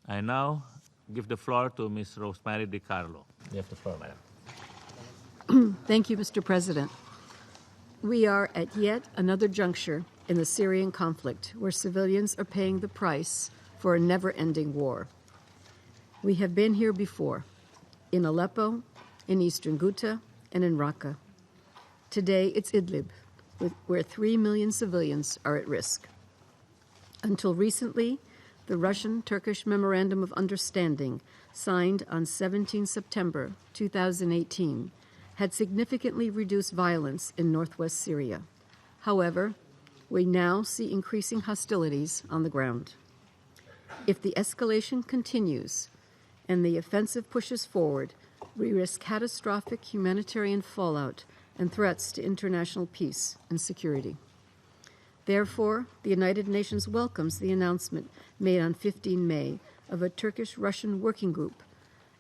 I now give the floor to Ms. Rosemary Di Carlo. You have the floor, Madam. Thank you, Mr. President. We are at yet another juncture in the Syrian conflict where civilians are paying the price for a never-ending war. We have been here before, in Aleppo, in Eastern Ghouta, and in Raqqa. Today, it's Idlib, where 3 million civilians are at risk. Until recently, the Russian-Turkish Memorandum of Understanding, signed on 17 September 2018, had significantly reduced violence in northwest Syria. However, we now see increasing hostilities on the ground. If the escalation continues and the offensive pushes forward, we risk catastrophic humanitarian fallout and threats to international peace and security. Therefore, the United Nations welcomes the announcement made on 15 May of a Turkish-Russian working group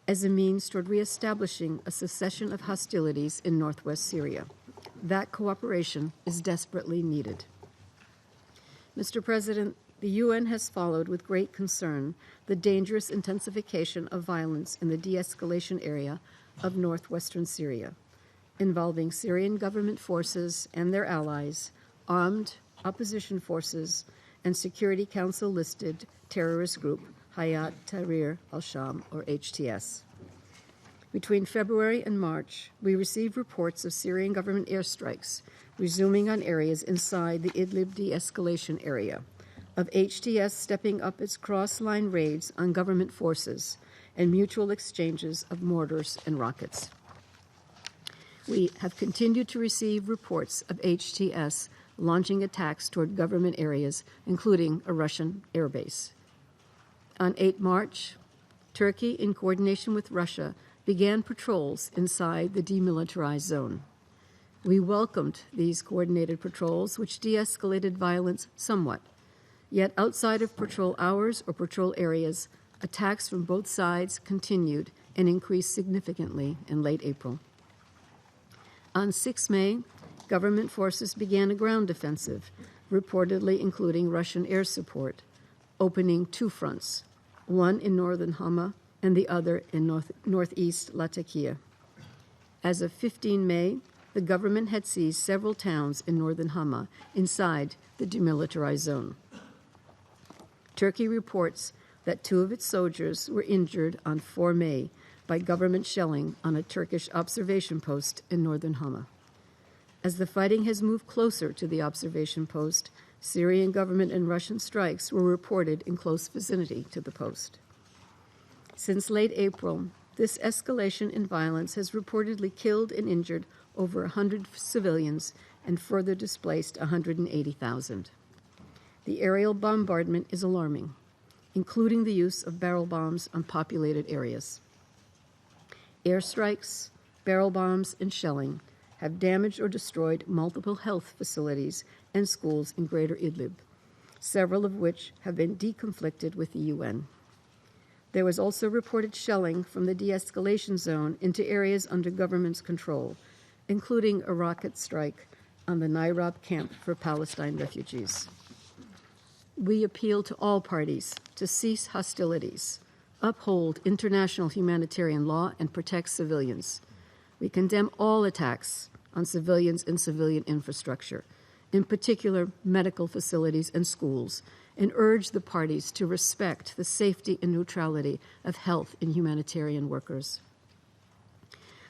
as a means toward reestablishing a cessation of hostilities in northwest Syria. That cooperation is desperately needed. Mr. President, the UN has followed with great concern the dangerous intensification of violence in the de-escalation area of northwestern Syria, involving Syrian government forces and their allies, armed opposition forces, and Security Council-listed terrorist group Hayat Tahrir al-Sham, or HTS. Between February and March, we received reports of Syrian government airstrikes resuming on areas inside the Idlib de-escalation area, of HTS stepping up its cross-line raids on government forces, and mutual exchanges of mortars and rockets. We have continued to receive reports of HTS launching attacks toward government areas, including a Russian airbase. On 8 March, Turkey, in coordination with Russia, began patrols inside the demilitarized zone. We welcomed these coordinated patrols, which de-escalated violence somewhat. Yet outside of patrol hours or patrol areas, attacks from both sides continued and increased significantly in late April. On 6 May, government forces began a ground offensive, reportedly including Russian air support, opening 2 fronts, one in northern Hama and the other in northeast Latakia. As of 15 May, the government had seized several towns in northern Hama inside the demilitarized zone. Turkey reports that 2 of its soldiers were injured on 4 May by government shelling on a Turkish observation post in northern Hama. As the fighting has moved closer to the observation post, Syrian government and Russian strikes were reported in close vicinity to the post. Since late April, this escalation in violence has reportedly killed and injured over 100 civilians and further displaced 180,000. The aerial bombardment is alarming, including the use of barrel bombs on populated areas. Airstrikes, barrel bombs, and shelling have damaged or destroyed multiple health facilities and schools in greater Idlib, several of which have been deconflicted with the UN. There was also reported shelling from the de-escalation zone into areas under government's control, including a rocket strike on the Nairab camp for Palestine refugees. We appeal to all parties to cease hostilities, uphold international humanitarian law, and protect civilians. We condemn all attacks on civilians and civilian infrastructure, in particular medical facilities and schools, and urge the parties to respect the safety and neutrality of health and humanitarian workers.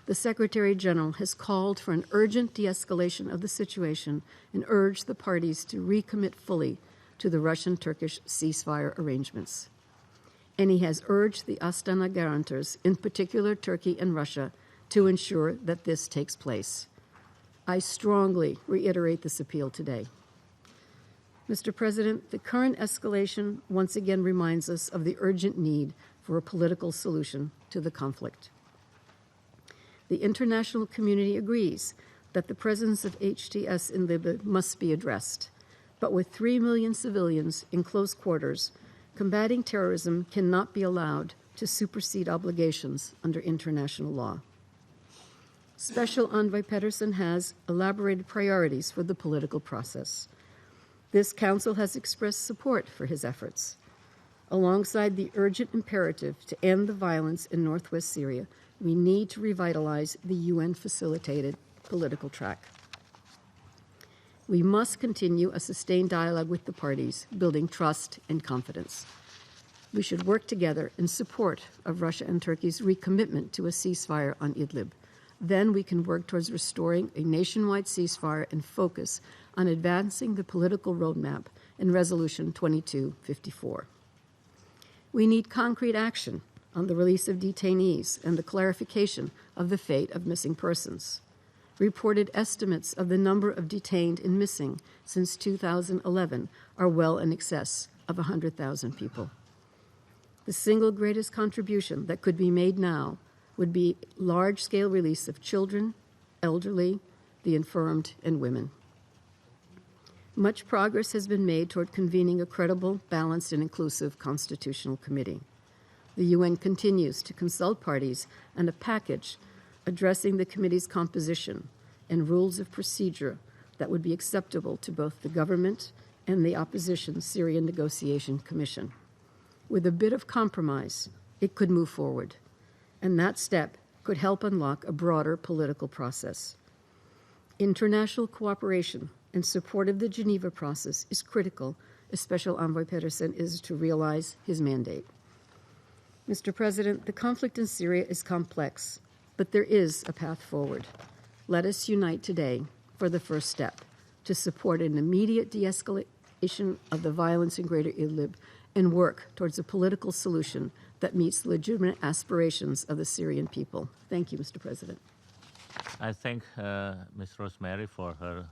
The Secretary General has called for an urgent de-escalation of the situation and urged the parties to recommit fully to the Russian-Turkish ceasefire arrangements. And he has urged the Astana guarantors, in particular Turkey and Russia, to ensure that this takes place. I strongly reiterate this appeal today. Mr. President, the current escalation once again reminds us of the urgent need for a political solution to the conflict. The international community agrees that the presence of HTS in Idlib must be addressed. But with 3 million civilians in close quarters, combating terrorism cannot be allowed to supersede obligations under international law. Special Envoy Pedersen has elaborated priorities for the political process. This Council has expressed support for his efforts. Alongside the urgent imperative to end the violence in northwest Syria, we need to revitalize the UN-facilitated political track. We must continue a sustained dialogue with the parties, building trust and confidence. We should work together in support of Russia and Turkey's recommitment to a ceasefire on Idlib. Then we can work towards restoring a nationwide ceasefire and focus on advancing the political roadmap in Resolution 2254. We need concrete action on the release of detainees and the clarification of the fate of missing persons. Reported estimates of the number of detained and missing since 2011 are well in excess of 100,000 people. The single greatest contribution that could be made now would be large-scale release of children, elderly, the infirmed, and women. Much progress has been made toward convening a credible, balanced, and inclusive constitutional committee. The UN continues to consult parties on a package addressing the committee's composition and rules of procedure that would be acceptable to both the government and the opposition Syrian Negotiation Commission. With a bit of compromise, it could move forward, and that step could help unlock a broader political process. International cooperation in support of the Geneva process is critical as Special Envoy Pedersen is to realize his mandate. Mr. President, the conflict in Syria is complex, but there is a path forward. Let us unite today for the first step to support an immediate de-escalation of the violence in Greater Idlib and work towards a political solution that meets the legitimate aspirations of the Syrian people. Thank you, Mr. President. I thank Ms. Rosemary for her